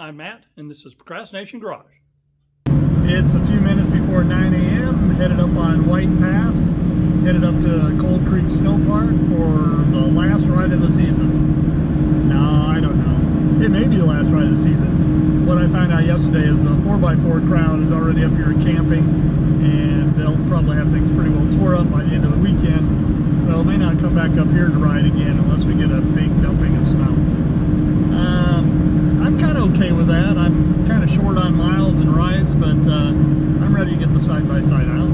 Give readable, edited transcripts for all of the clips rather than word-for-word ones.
I'm Matt, and this is Procrastination Garage. It's a few minutes before 9 a.m. Headed up on White Pass, headed up to Cold Creek Snow Park for the last ride of the season. No, I don't know. It may be the last ride of the season. What I found out yesterday is the 4x4 crowd is already up here camping, and they'll probably have things pretty well tore up by the end of the weekend, so it may not come back up here to ride again unless we get a big dumping of snow. I'm kind of okay with that. I'm kind of short on miles and rides, but I'm ready to get the side-by-side out.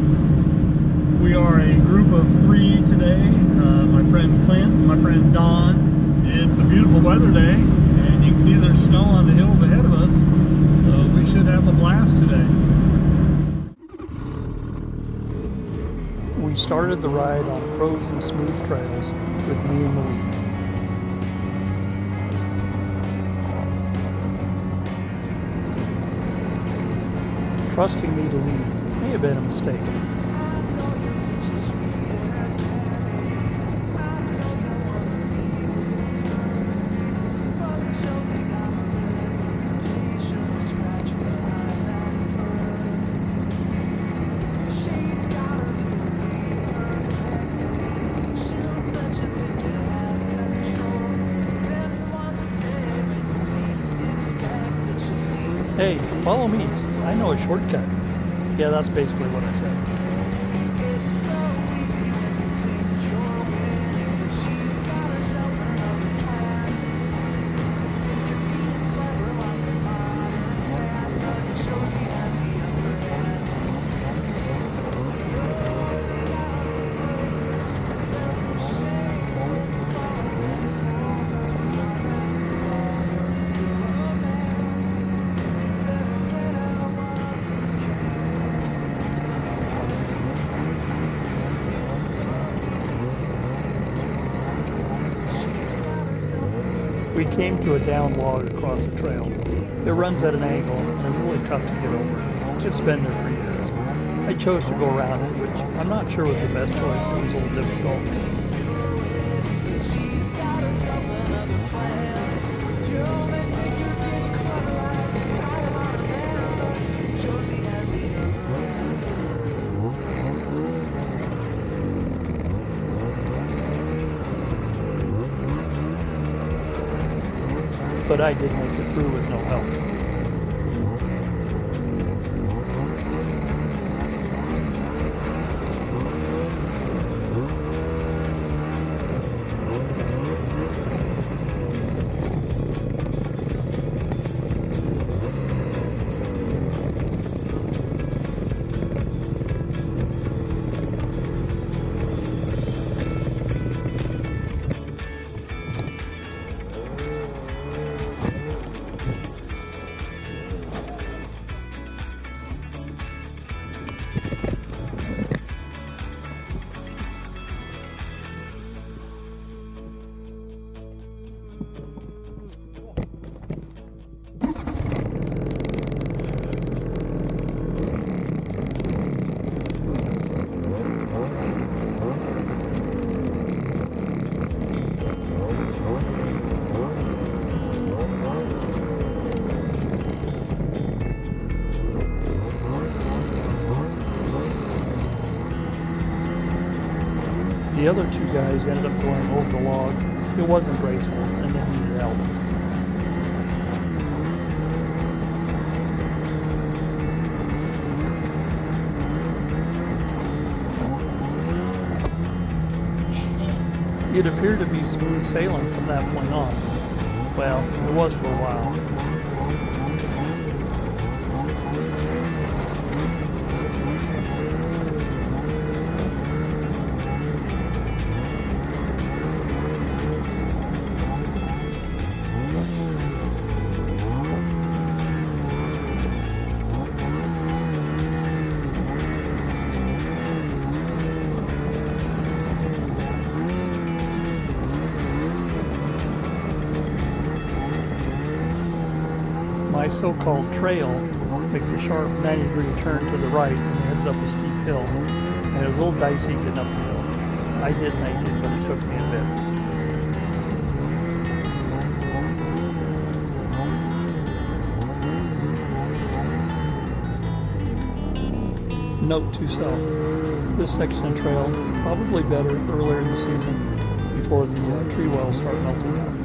We are a group of 3 today. My friend Clint, my friend Don. It's a beautiful weather day, and you can see there's snow on the hills ahead of us, so we should have a blast today. We started the ride on frozen smooth trails with me in the lead. Trusting me to lead may have been a mistake. Hey, follow me. I know a shortcut. Yeah, that's basically what I said. We came to a down log across the trail. It runs at an angle and is really tough to get over. It's been there for years. I chose to go around it, which I'm not sure was the best choice. It was a little difficult. But I did make it through with no help. The other 2 guys ended up going over the log. It wasn't graceful, and they needed help. It appeared to be smooth sailing from that point on. Well, it was for a while. My so-called trail makes a sharp 90-degree turn to the right and heads up a steep hill, and it was a little dicey getting up the hill. I did make it, but it took me a bit. note to self, this section of trail probably better earlier in the season before the tree wells start melting down.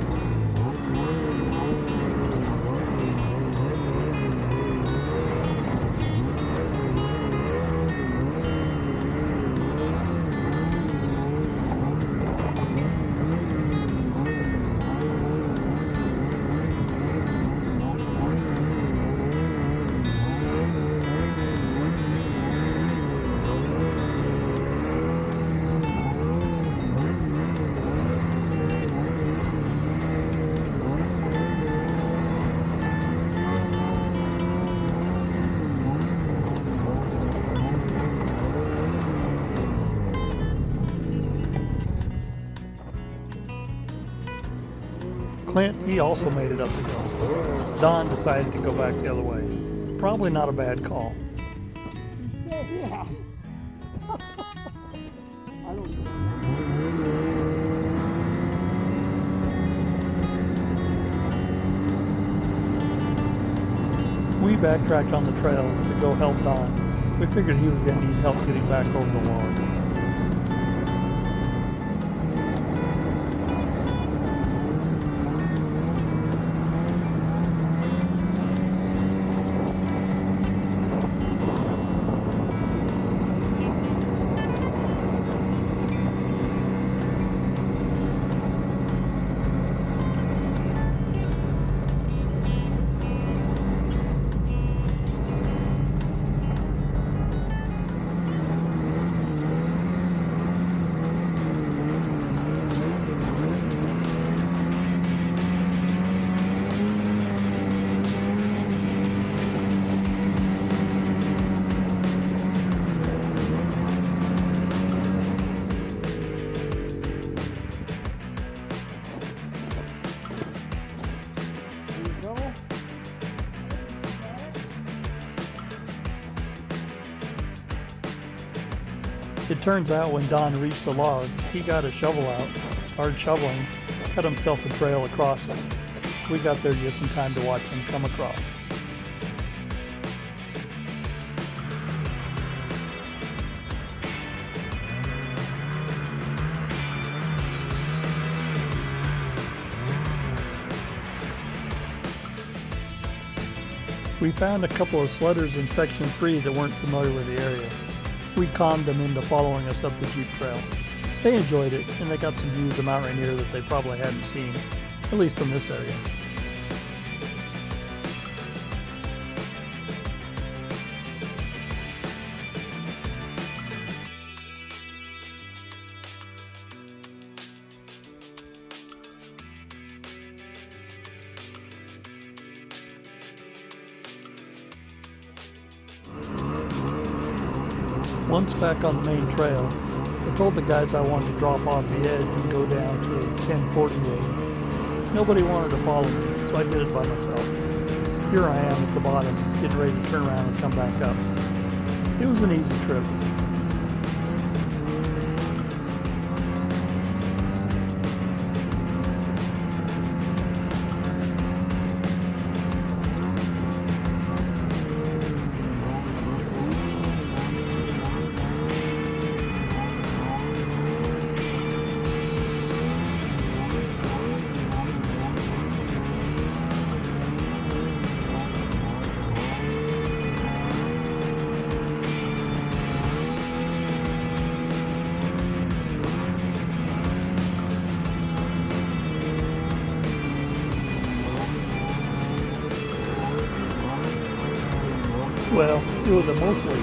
Clint, he also made it up the hill. Don decided to go back the other way. Probably not a bad call. Yeah. We backtracked on the trail to go help Don. We figured he was going to need help getting back over the log. It turns out when Don reached the log, he got a shovel out, started shoveling, cut himself a trail across it. We got there just in time to watch him come across. We found a couple of sledders in Section 3 that weren't familiar with the area. We conned them into following us up the Jeep Trail. They enjoyed it, and they got some views of Mount Rainier that they probably hadn't seen, at least from this area. Once back on the main trail, I told the guys I wanted to drop off the edge and go down to 1048. Nobody wanted to follow me, so I did it by myself. Here I am at the bottom, getting ready to turn around and come back up. It was an easy trip. Well, it was a mostly.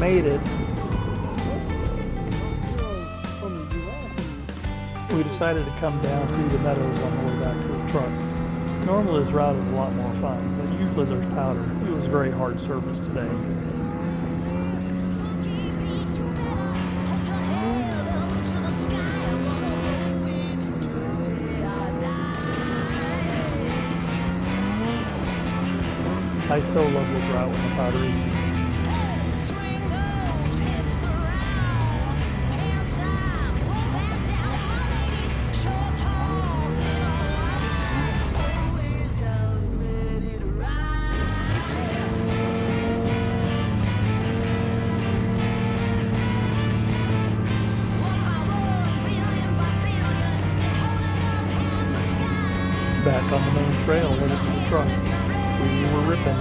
Made it. We decided to come down through the meadows on the way back to the truck. Normally this route is a lot more fun, but usually there's powder. It was very hard surface today. I so love this route with the powdery. Back on the main trail, headed to the truck. We were ripping.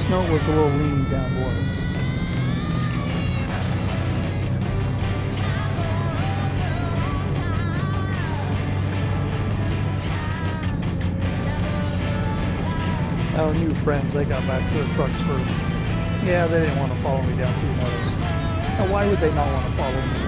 Snow was a little leaning down below. Our new friends, they got back to their trucks first. Yeah, they didn't want to follow me down through the meadows. Now, why would they not want to follow me?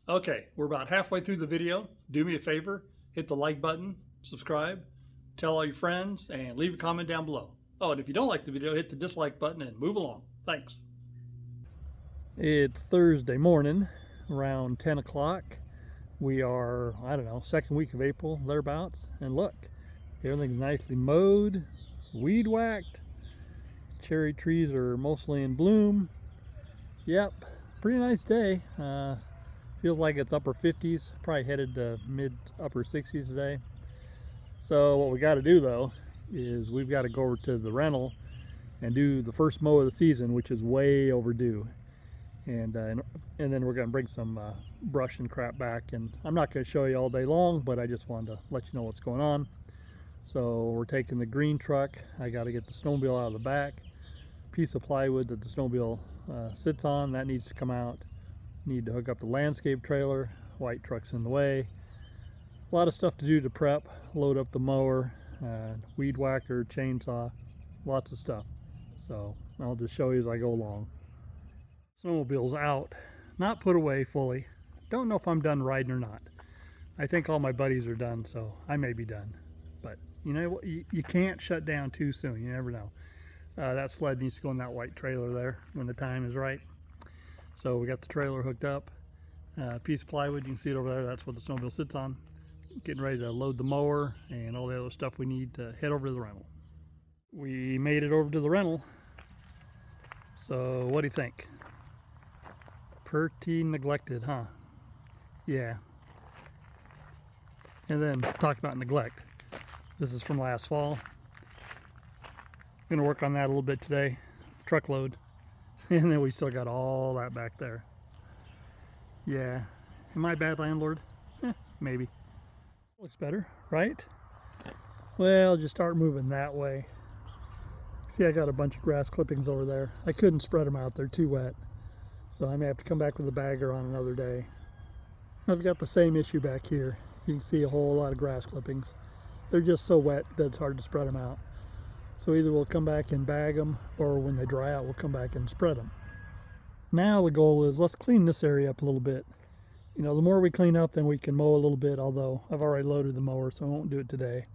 Okay, we're about halfway through the video. Do me a favor, hit the like button, subscribe, tell all your friends, and leave a comment down below. Oh, and if you don't like the video, hit the dislike button and move along. Thanks. It's Thursday morning, around 10 o'clock. We are, I don't know, second week of April, thereabouts. And look, everything's nicely mowed, weed whacked. Cherry trees are mostly in bloom. Yep, pretty nice day. Feels like it's upper 50s, probably headed to mid upper 60s today. So what we got to do though is we've got to go over to the rental and do the first mow of the season, which is way overdue. And then we're going to bring some brush and crap back. And I'm not going to show you all day long, but I just wanted to let you know what's going on. So we're taking the green truck. I got to get the snowmobile out of the back. Piece of plywood that the snowmobile sits on, that needs to come out. Need to hook up the landscape trailer. White truck's in the way. A lot of stuff to do to prep. Load up the mower, weed whacker, chainsaw, lots of stuff. So I'll just show you as I go along. Snowmobile's out, not put away fully. Don't know if I'm done riding or not. I think all my buddies are done, so I may be done. But you know what? You can't shut down too soon. You never know. That sled needs to go in that white trailer there when the time is right. So we got the trailer hooked up, piece of plywood, you can see it over there, that's what the snowmobile sits on. Getting ready to load the mower and all the other stuff we need to head over to the rental. We made it over to the rental. So what do you think? Pretty neglected, huh? Yeah. And then talk about neglect. This is from last fall. Gonna work on that a little bit today. Truckload. And then we still got all that back there. Yeah. Am I a bad landlord? Maybe. Looks better, right? Well, just start moving that way. See, I got a bunch of grass clippings over there. I couldn't spread them out, they're too wet. So I may have to come back with a bagger on another day. I've got the same issue back here. You can see a whole lot of grass clippings. They're just so wet that it's hard to spread them out. So either we'll come back and bag them, or when they dry out, we'll come back and spread them. Now the goal is, let's clean this area up a little bit. You know, the more we clean up, then we can mow a little bit, although I've already loaded the mower, so I won't do it today.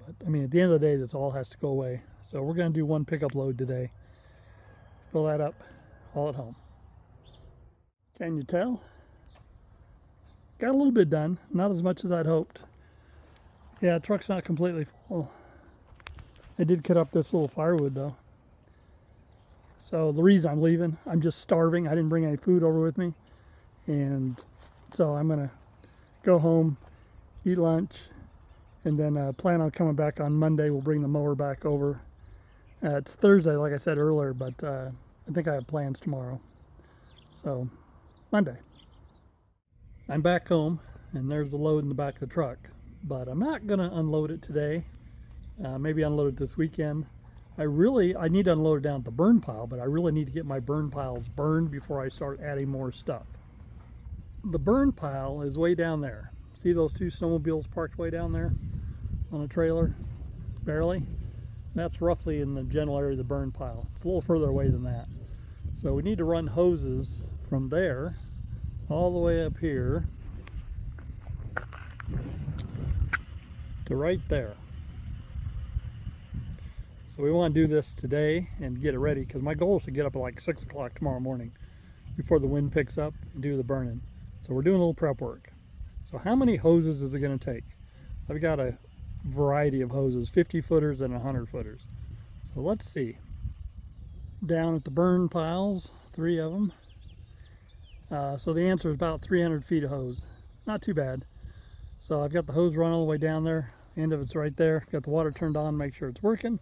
But I mean, at the end of the day, this all has to go away. So we're going to do one pickup load today. Fill that up all at home. Can you tell? Got a little bit done, not as much as I'd hoped. Yeah, the truck's not completely full. I did cut up this little firewood though. So the reason I'm leaving, I'm just starving. I didn't bring any food over with me. And so I'm gonna go home, eat lunch, and then plan on coming back on Monday. We'll bring the mower back over. It's Thursday, like I said earlier, but I think I have plans tomorrow. So, Monday. I'm back home, and there's the load in the back of the truck. But I'm not gonna unload it today. Maybe unload it this weekend. I need to unload it down at the burn pile, but I really need to get my burn piles burned before I start adding more stuff. The burn pile is way down there. See those two snowmobiles parked way down there on a trailer? Barely. That's roughly in the general area of the burn pile. It's a little further away than that. So we need to run hoses from there all the way up here to right there. So we want to do this today and get it ready, because my goal is to get up at like 6 o'clock tomorrow morning before the wind picks up and do the burning. So we're doing a little prep work. So how many hoses is it going to take? I've got a variety of hoses, 50 footers and 100 footers. So let's see. Down at the burn piles, 3 of them. So the answer is about 300 feet of hose. Not too bad. So I've got the hose run all the way down there. End of it's right there. Got the water turned on, make sure it's working.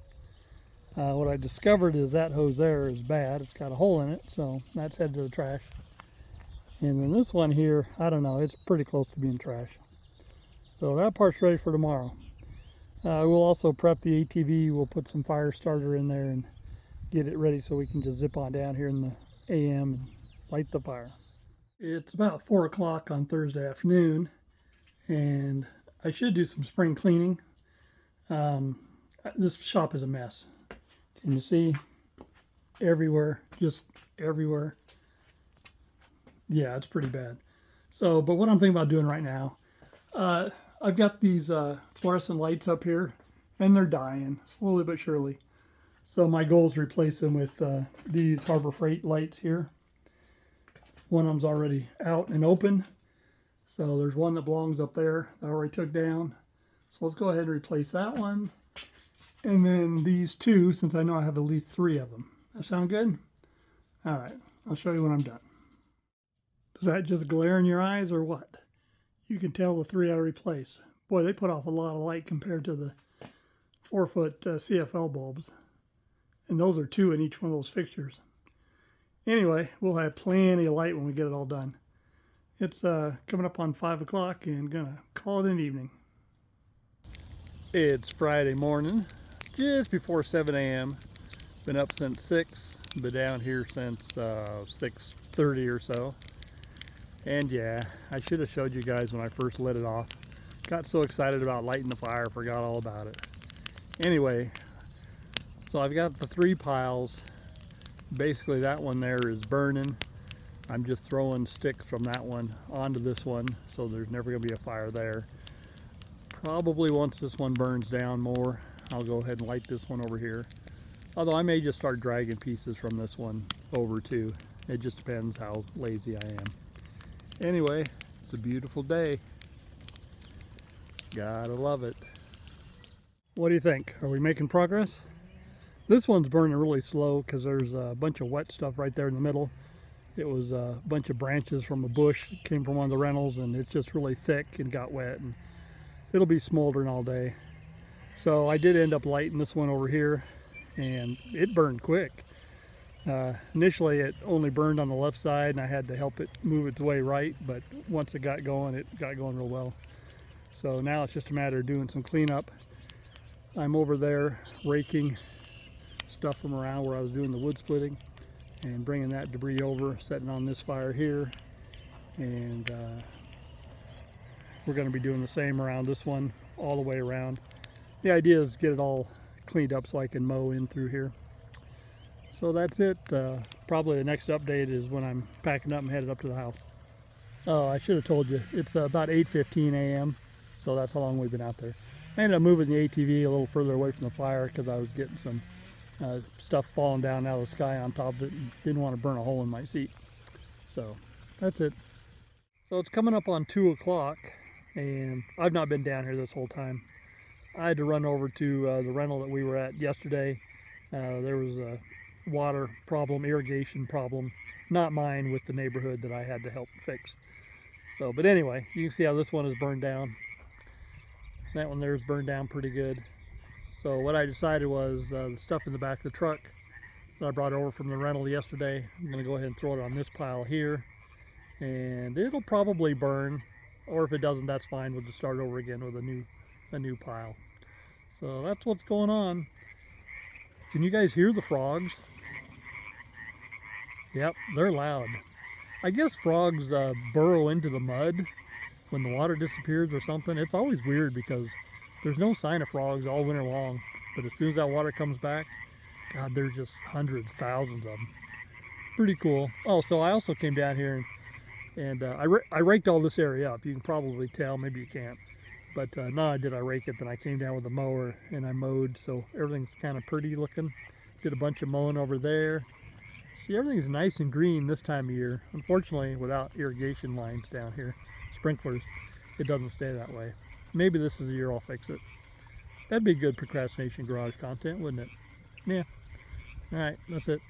What I discovered is that hose there is bad. It's got a hole in it, so that's headed to the trash. And then this one here, I don't know, it's pretty close to being trash. So that part's ready for tomorrow. We'll also prep the ATV. We'll put some fire starter in there and get it ready so we can just zip on down here in the AM and light the fire. It's about 4 o'clock on Thursday afternoon, and I should do some spring cleaning. This shop is a mess. Can you see? Everywhere, just everywhere. Yeah, it's pretty bad. So, but what I'm thinking about doing right now, I've got these fluorescent lights up here, and they're dying slowly but surely. So my goal is to replace them with these Harbor Freight lights here. One of them's already out and open. So there's one that belongs up there that I already took down. So let's go ahead and replace that one. And then these two, since I know I have at least 3 of them. That sound good? All right, I'll show you when I'm done. Does that just glare in your eyes or what? You can tell the 3 I replaced. Boy, they put off a lot of light compared to the 4-foot CFL bulbs. And those are 2 in each one of those fixtures. Anyway, we'll have plenty of light when we get it all done. It's coming up on 5 o'clock and gonna call it an evening. It's Friday morning, just before 7 a.m. Been up since 6, been down here since 6:30 or so. And yeah, I should have showed you guys when I first lit it off. Got so excited about lighting the fire, forgot all about it. Anyway, so I've got the 3 piles. Basically that one there is burning. I'm just throwing sticks from that one onto this one, so there's never gonna be a fire there. Probably once this one burns down more, I'll go ahead and light this one over here. Although I may just start dragging pieces from this one over too. It just depends how lazy I am. Anyway, it's a beautiful day. Gotta love it. What do you think? Are we making progress? This one's burning really slow because there's a bunch of wet stuff right there in the middle. It was a bunch of branches from a bush that came from one of the rentals, and it's just really thick and got wet, and it'll be smoldering all day. So I did end up lighting this one over here, and it burned quick. Initially it only burned on the left side and I had to help it move its way right, but once it got going real well. So now it's just a matter of doing some cleanup. I'm over there raking stuff from around where I was doing the wood splitting and bringing that debris over, setting on this fire here. And we're going to be doing the same around this one all the way around. The idea is to get it all cleaned up so I can mow in through here. So that's it. Probably the next update is when I'm packing up and headed up to the house. Oh, I should have told you. It's about 8:15 a.m. So that's how long we've been out there. I ended up moving the ATV a little further away from the fire because I was getting some stuff falling down out of the sky on top of it and didn't want to burn a hole in my seat. So that's it. So it's coming up on 2 o'clock and I've not been down here this whole time. I had to run over to the rental that we were at yesterday. There was a water problem, irrigation problem, not mine, with the neighborhood that I had to help fix. So, but anyway, you can see how this one is burned down. That one there is burned down pretty good. So what I decided was the stuff in the back of the truck that I brought over from the rental yesterday, I'm going to go ahead and throw it on this pile here, and it'll probably burn, or if it doesn't, that's fine. We'll just start over again with a new pile. So that's what's going on. Can you guys hear the frogs? Yep, they're loud. I guess frogs burrow into the mud when the water disappears or something. It's always weird because there's no sign of frogs all winter long, but as soon as that water comes back, God, there's just hundreds, thousands of them. Pretty cool. Oh, so I also came down here and I raked all this area up. You can probably tell, maybe you can't. But not only did I rake it, then I came down with a mower and I mowed, so everything's kind of pretty looking. Did a bunch of mowing over there. See, everything's nice and green this time of year. Unfortunately, without irrigation lines down here, sprinklers, it doesn't stay that way. Maybe this is the year I'll fix it. That'd be good procrastination garage content, wouldn't it? Yeah. All right, that's it.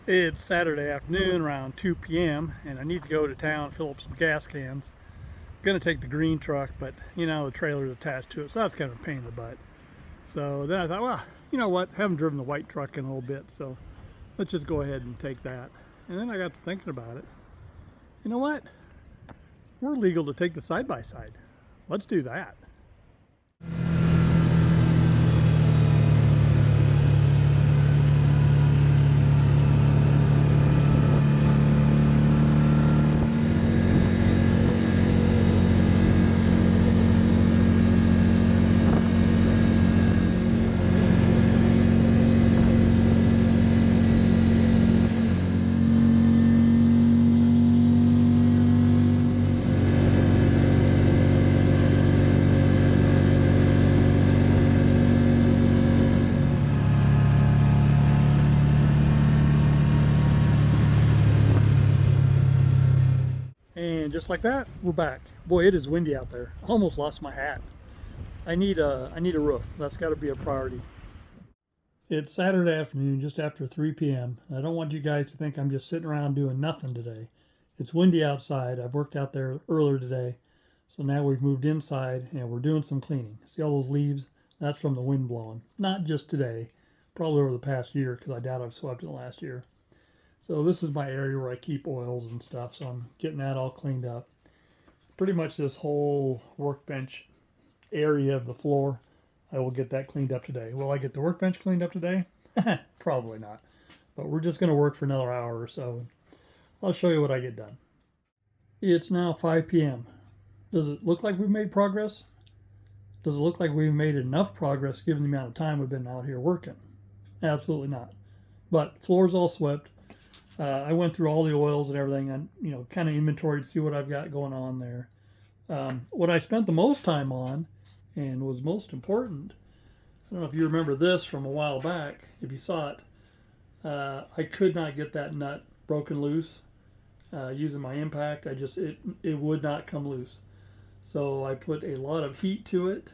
It's Saturday afternoon around 2 p.m. and I need to go to town, fill up some gas cans. Gonna take the green truck, but you know, the trailer's attached to it, so that's kind of a pain in the butt. So then I thought, well, you know what, haven't driven the white truck in a little bit, so let's just go ahead and take that. And then I got to thinking about it. You know what? We're legal to take the side-by-side. Let's do that. And just like that, we're back. Boy, it is windy out there. Almost lost my hat. I need a roof. That's got to be a priority. It's Saturday afternoon, just after 3 p.m. I don't want you guys to think I'm just sitting around doing nothing today. It's windy outside. I've worked out there earlier today. So now we've moved inside and we're doing some cleaning. See all those leaves? That's from the wind blowing. Not just today, probably over the past year, because I doubt I've swept in the last year. So this is my area where I keep oils and stuff, so I'm getting that all cleaned up. Pretty much this whole workbench area of the floor, I will get that cleaned up today. Will I get the workbench cleaned up today? Probably not. But we're just going to work for another hour or so. I'll show you what I get done. It's now 5 p.m. Does it look like we've made progress? Does it look like we've made enough progress given the amount of time we've been out here working? Absolutely not. But floor's all swept. I went through all the oils and everything and, kind of inventoried to see what I've got going on there. What I spent the most time on and was most important, I don't know if you remember this from a while back, if you saw it, I could not get that nut broken loose using my impact. It would not come loose. So I put a lot of heat to it.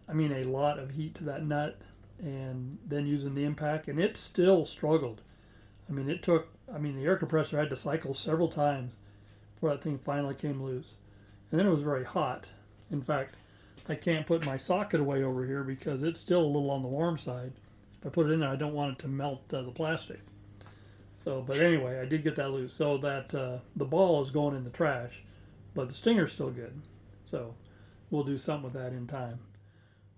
I mean, a lot of heat to that nut, and then using the impact, and it still struggled. I mean, the air compressor had to cycle several times before that thing finally came loose. And then it was very hot. In fact, I can't put my socket away over here because it's still a little on the warm side. If I put it in there, I don't want it to melt the plastic. So, but anyway, I did get that loose. So that the ball is going in the trash, but the stinger's still good. So we'll do something with that in time.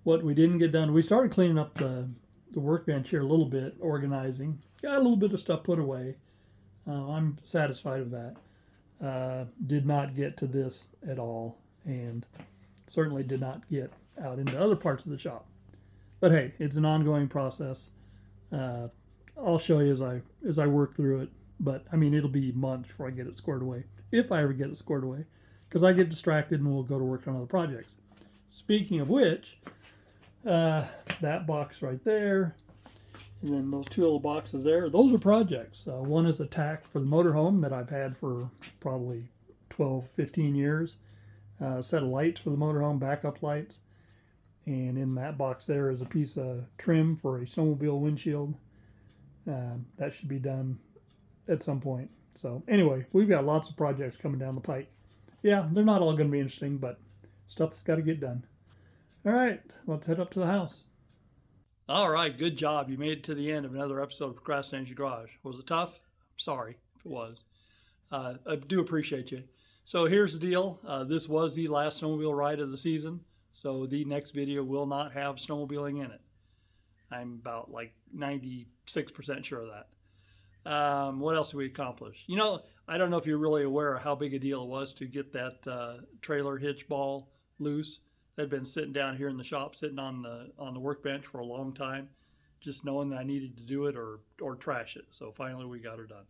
What we didn't get done, we started cleaning up the the workbench here a little bit, organizing. Got a little bit of stuff put away. I'm satisfied with that. Did not get to this at all, and certainly did not get out into other parts of the shop. But hey, it's an ongoing process. I'll show you as I work through it. But I mean, it'll be months before I get it squared away, if I ever get it squared away, because I get distracted and we'll go to work on other projects. Speaking of which, that box right there, and then those two little boxes there, those are projects. One is a tack for the motorhome that I've had for probably 12, 15 years. A set of lights for the motorhome, backup lights. And in that box there is a piece of trim for a snowmobile windshield. That should be done at some point. So anyway, we've got lots of projects coming down the pike. Yeah, they're not all going to be interesting, but stuff has got to get done. All right, let's head up to the house. All right, good job. You made it to the end of another episode of Procrastination Garage. Was it tough? Sorry if it was. I do appreciate you. So here's the deal. This was the last snowmobile ride of the season, so the next video will not have snowmobiling in it. I'm about like 96% sure of that. What else did we accomplish? You know, I don't know if you're really aware of how big a deal it was to get that trailer hitch ball loose. They'd been sitting down here in the shop, sitting on the workbench for a long time, just knowing that I needed to do it or trash it. So finally we got her done.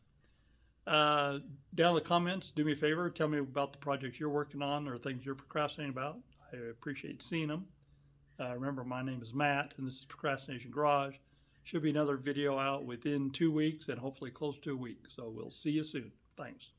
Down in the comments, do me a favor, tell me about the projects you're working on or things you're procrastinating about. I appreciate seeing them. Remember, my name is Matt, and this is Procrastination Garage. Should be another video out within 2 weeks and hopefully close to a week. So we'll see you soon. Thanks.